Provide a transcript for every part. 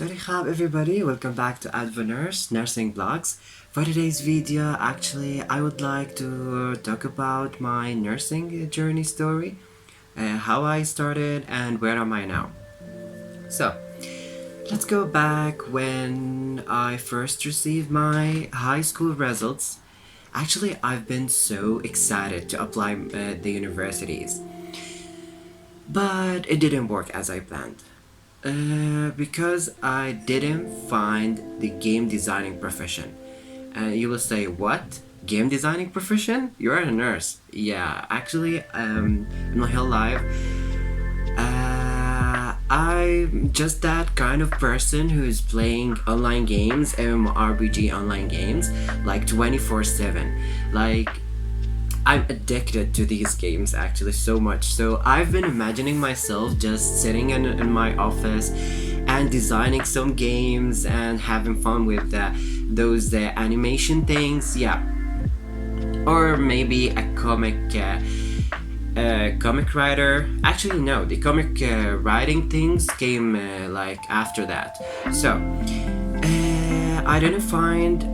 Hi everybody, welcome back to Advanurse Nursing Blogs. For today's video, actually, I would like to talk about my nursing journey story, how I started and where am I now. So, let's go back when I first received my high school results. Actually, I've been so excited to apply the universities, but it didn't work as I planned. Because I didn't find the game designing profession. And you will say, what? Game designing profession? You're a nurse. Yeah, actually, in my whole life, I'm just that kind of person who's playing online games, MMORPG online games, like 24/7. Like, I'm addicted to these games actually so much. So I've been imagining myself just sitting in my office and designing some games and having fun with those animation things. Yeah, or maybe a comic writer. Actually, no, the comic writing things came like after that. So I didn't find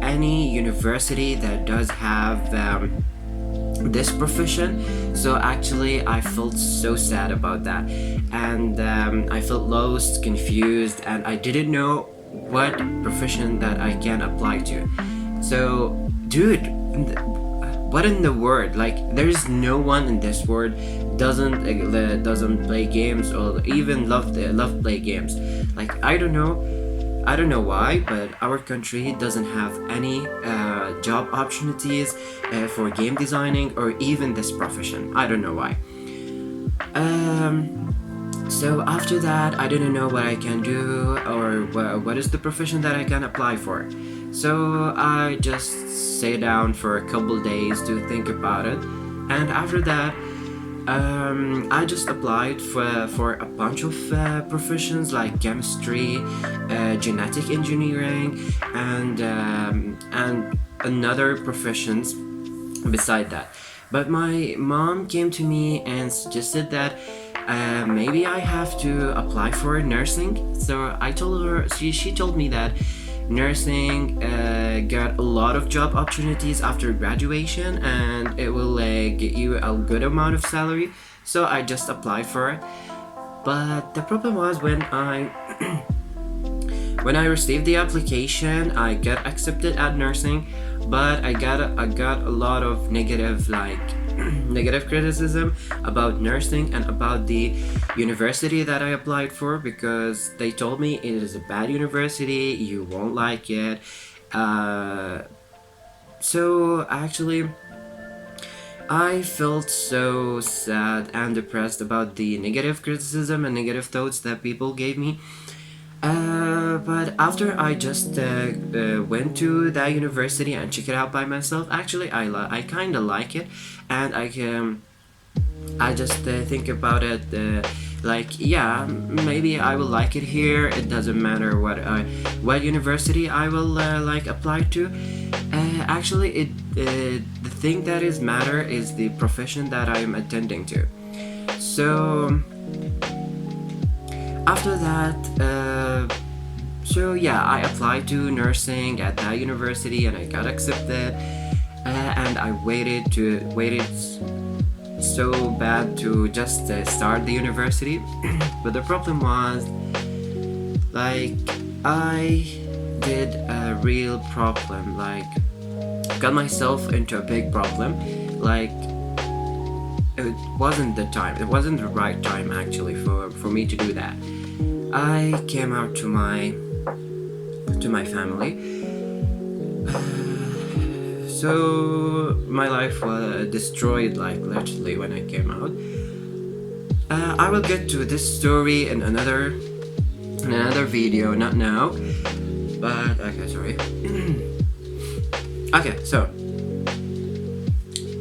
any university that does have this profession, so actually I felt so sad about that, and I felt lost, confused, and I didn't know what profession that I can apply to. So dude, what in the world, like there's no one in this world doesn't play games or even love play games. Like I don't know why, but our country doesn't have any job opportunities for game designing or even this profession. I don't know why. So after that, I didn't know what I can do or what is the profession that I can apply for. So I just sat down for a couple days to think about it, and after that, I just applied for a bunch of professions like chemistry, genetic engineering, and another professions beside that. But my mom came to me and suggested that maybe I have to apply for nursing. So I told her, she told me that nursing got a lot of job opportunities after graduation and it will get you a good amount of salary. So I just applied for it. But the problem was when I when I received the application, I got accepted at nursing, but I got a lot of negative negative criticism about nursing and about the university that I applied for, because they told me it is a bad university, you won't like it. So actually, I felt so sad and depressed about the negative criticism and negative thoughts that people gave me. But after I just went to that university and check it out by myself, actually I kind of like it, and I just think about it like, yeah, maybe I will like it here. It doesn't matter what university I will like apply to. Actually, the thing that is matter is the profession that I am attending to. So after that, so yeah, I applied to nursing at that university and I got accepted. And I waited so bad to just start the university. But the problem was, like, I did a real problem, like got myself into a big problem. Like, it wasn't the right time actually for me to do that. I came out to my family. So my life was destroyed, like literally, when I came out. I will get to this story in another video, not now. But okay, sorry. Okay, so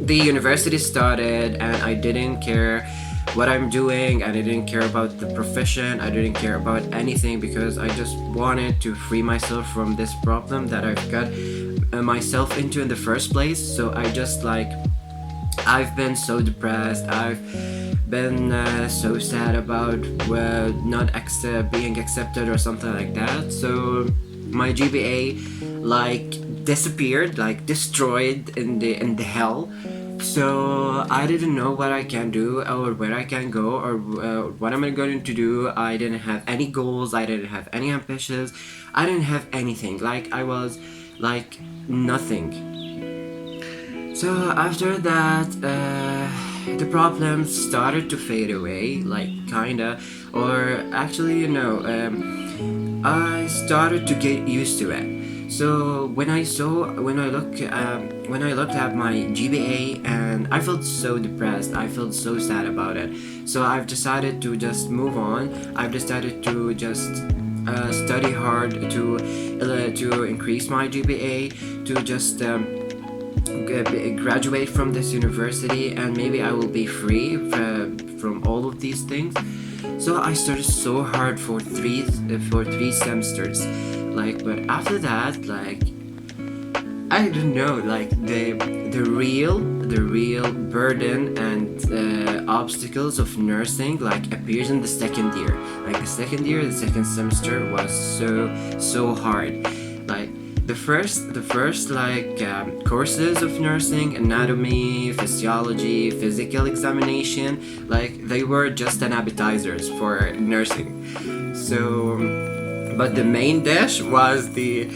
the university started and I didn't care what I'm doing. I didn't care about the profession. I didn't care about anything because I just wanted to free myself from this problem that I've got myself into in the first place. So I just, like, I've been so depressed. been so sad about not being accepted or something like that. So my GPA like disappeared, like destroyed in the hell. So I didn't know what I can do or where I can go or what am I going to do. I didn't have any goals. I didn't have any ambitions. I didn't have anything. Like I was like nothing. So after that, the problems started to fade away, like kinda, or actually, I started to get used to it. So when I looked at my GPA, and I felt so depressed. I felt so sad about it. So I've decided to just move on. I've decided to just study hard to increase my GPA, to just graduate from this university, and maybe I will be free from all of these things. So I started so hard for three semesters, like. But after that, like, I don't know, like the real burden and obstacles of nursing like appears in the second year. Like the second semester was so hard. Like the first like courses of nursing, anatomy, physiology, physical examination, like they were just an appetizers for nursing. So but the main dish was the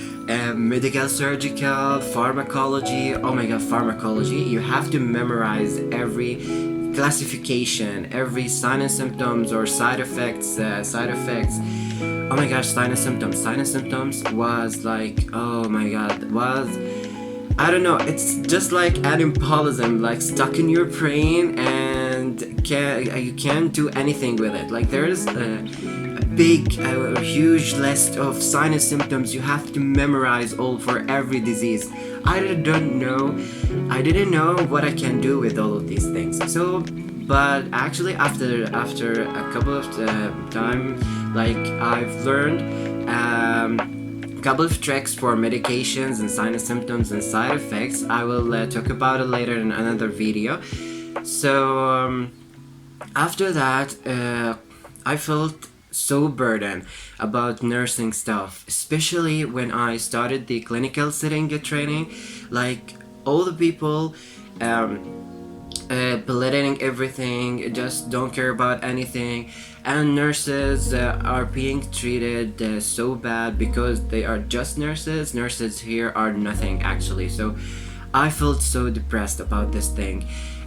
medical, surgical, pharmacology. Oh my god, pharmacology! You have to memorize every classification, every sign and symptoms or side effects. Side effects. Oh my gosh, sign and symptoms. Sign and symptoms was like, oh my god, was, I don't know. It's just like animalism, like stuck in your brain, and you can't do anything with it. Like there's big, huge list of sign and symptoms you have to memorize all for every disease. I didn't know what I can do with all of these things. So, but actually, after a couple of time, like I've learned a couple of tricks for medications and sign and symptoms and side effects. I will talk about it later in another video. So after that, I felt so burdened about nursing stuff, especially when I started the clinical setting training. Like all the people belittling everything, just don't care about anything, and nurses are being treated so bad because they are just nurses. Nurses here are nothing actually. So I felt so depressed about this thing.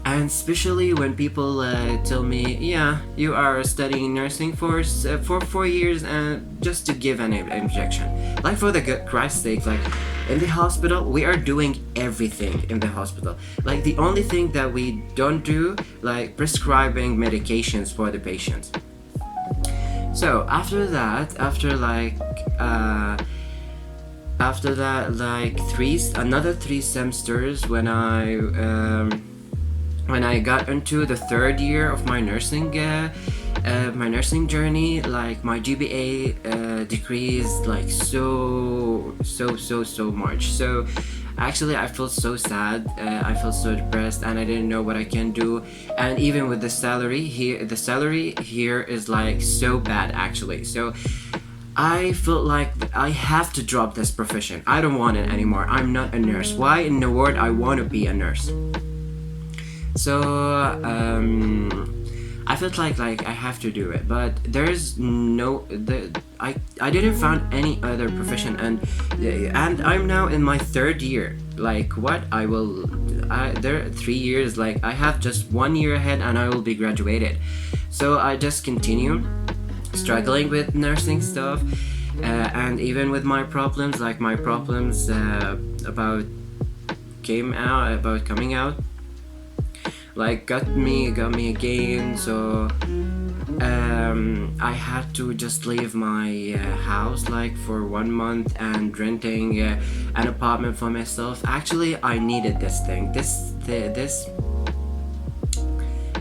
And especially when people tell me, yeah, you are studying nursing for 4 years and just to give an injection. Like for the Christ's sake, like in the hospital, we are doing everything in the hospital. Like the only thing that we don't do, like prescribing medications for the patients. So after that, like another 3 semesters, when I got into the third year of my nursing journey, like my GPA decreased like so much. So actually I felt so sad, I felt so depressed, and I didn't know what I can do. And even with the salary here is like so bad actually. So I felt like I have to drop this profession. I don't want it anymore. I'm not a nurse. Why in the world I want to be a nurse? So I felt like I have to do it, but there's I didn't find any other profession, and I'm now in my third year. Like what there are 3 years. Like I have just 1 year ahead, and I will be graduated. So I just continue struggling with nursing stuff, and even with my problems, like my problems about coming out. Like got me again. So I had to just leave my house like for 1 month and renting an apartment for myself. Actually, I needed this thing. This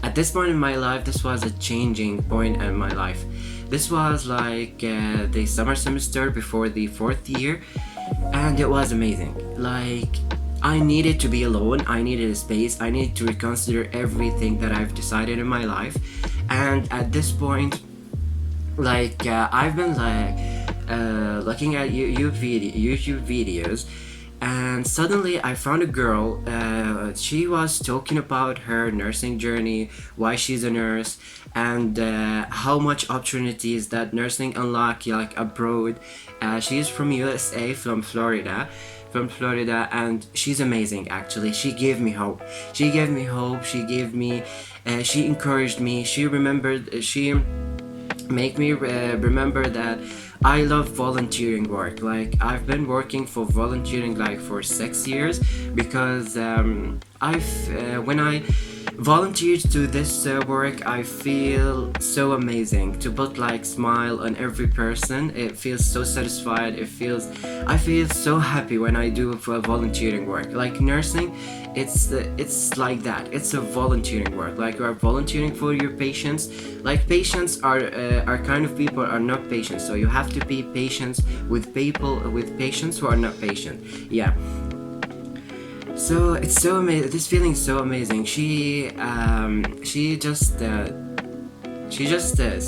at this point in my life, this was a changing point in my life. This was like the summer semester before the 4th year, and it was amazing. Like I needed to be alone. I needed a space. I needed to reconsider everything that I've decided in my life. And at this point, I've been looking at YouTube videos, and suddenly I found a girl. She was talking about her nursing journey, why she's a nurse, and how much opportunities that nursing unlock like abroad. She's from USA, from Florida, and she's amazing. Actually, she gave me hope. She gave me hope. She encouraged me. She remembered. She make me remember that I love volunteering work. Like I've been working for volunteering like for 6 years, because when I volunteered to this work, I feel so amazing to put like smile on every person. It feels so satisfied. I feel so happy when I do for volunteering work. Like nursing, it's like that. It's a volunteering work. Like you are volunteering for your patients. Like patients are kind of people are not patients, so you have to be patient with patients who are not patient. Yeah. So it's so amazing. This feeling is so amazing. She just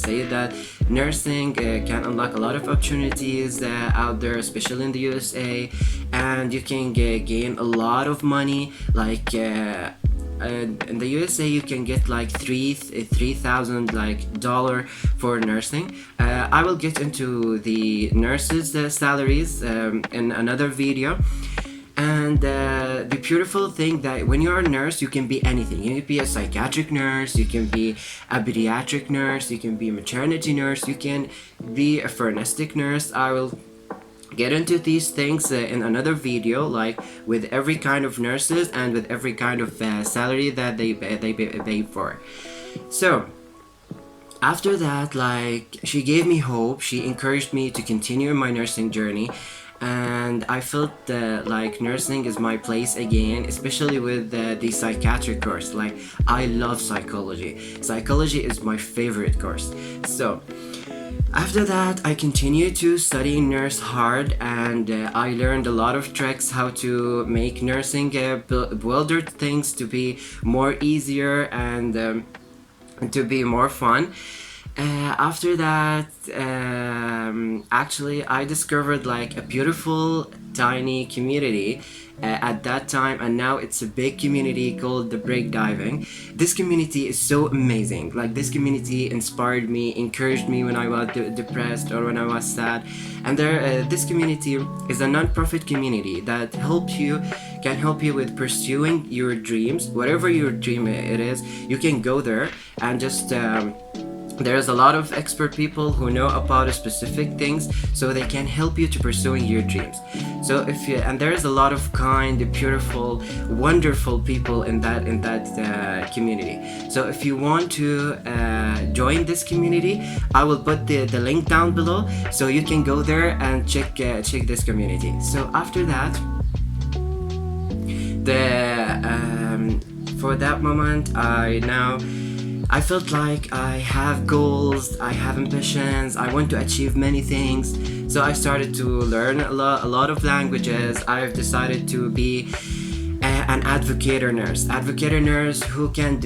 say that nursing can unlock a lot of opportunities out there, especially in the USA, and you can gain a lot of money. Like in the USA, you can get like $3,000 like dollar for nursing. I will get into the nurses' salaries in another video. And the beautiful thing that when you're a nurse, you can be anything. You can be a psychiatric nurse, you can be a pediatric nurse, you can be a maternity nurse, you can be a forensic nurse. I will get into these things in another video, like with every kind of nurses and with every kind of salary that they pay for. So after that, like she gave me hope. She encouraged me to continue my nursing journey, and I felt like nursing is my place again, especially with the psychiatric course. Like I love psychology. Psychology is my favorite course. So after that, I continued to study nurse hard, and I learned a lot of tricks how to make nursing builder things to be more easier and to be more fun. After that, actually, I discovered like a beautiful tiny community at that time, and now it's a big community called the break diving. This community is so amazing. Like this community inspired me, encouraged me when I was depressed or when I was sad. And this community is a non-profit community that can help you with pursuing your dreams, whatever your dream it is. You can go there and just there's a lot of expert people who know about specific things, so they can help you to pursuing your dreams. So and there's a lot of kind, beautiful, wonderful people in that community. So if you want to join this community, I will put the link down below, so you can go there and check this community. So after that, for that moment, I felt like I have goals, I have ambitions, I want to achieve many things. So I started to learn a lot of languages. I've decided to be an advocator nurse who can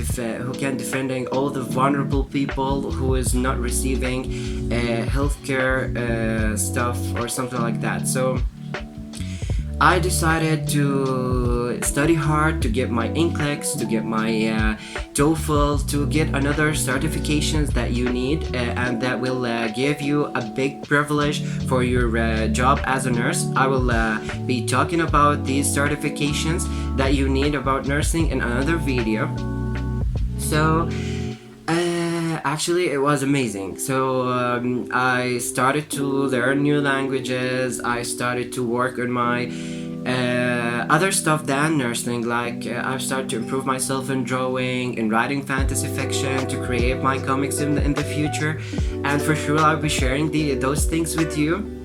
defending all the vulnerable people who is not receiving healthcare stuff or something like that. So I decided to study hard to get my NCLEX, to get my TOEFL, to get another certifications that you need, and that will give you a big privilege for your job as a nurse. I will be talking about these certifications that you need about nursing in another video. So actually, it was amazing. So I started to learn new languages. I started to work on my other stuff than nursing. Like I've started to improve myself in drawing, in writing fantasy fiction, to create my comics in the future. And for sure, I'll be sharing those things with you.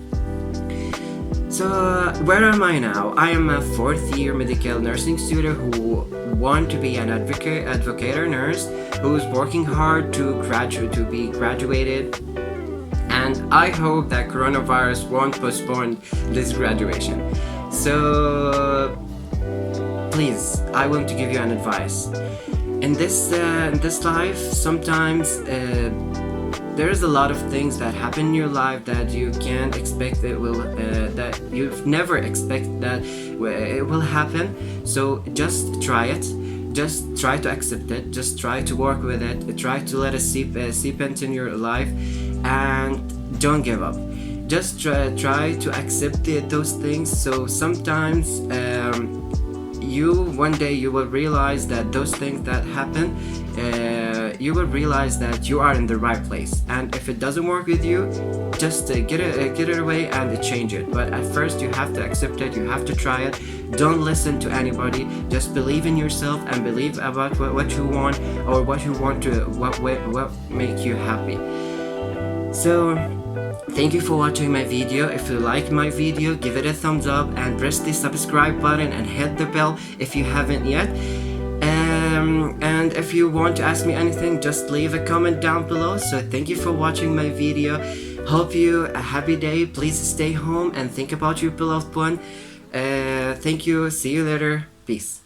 So where am I now? I am a 4th year medical nursing student who want to be an advocate nurse, who is working hard to be graduated, and I hope that coronavirus won't postpone this graduation. So please, I want to give you an advice. In this life, sometimes there's a lot of things that happen in your life that you can't expect that you've never expect that it will happen. So just try it. Just try to accept it. Just try to work with it. Try to let it seep into your life, and don't give up. Just try to accept those things. So sometimes one day you will realize that those things that happen, you will realize that you are in the right place. And if it doesn't work with you, just get it away and change it. But at first you have to accept it. You have to try it. Don't listen to anybody. Just believe in yourself and believe about what you want, or what make you happy. So thank you for watching my video. If you like my video, give it a thumbs up and press the subscribe button and hit the bell if you haven't yet. And if you want to ask me anything, just leave a comment down below. So thank you for watching my video. Hope you a happy day. Please stay home and think about your beloved one. Thank you. See you later. Peace.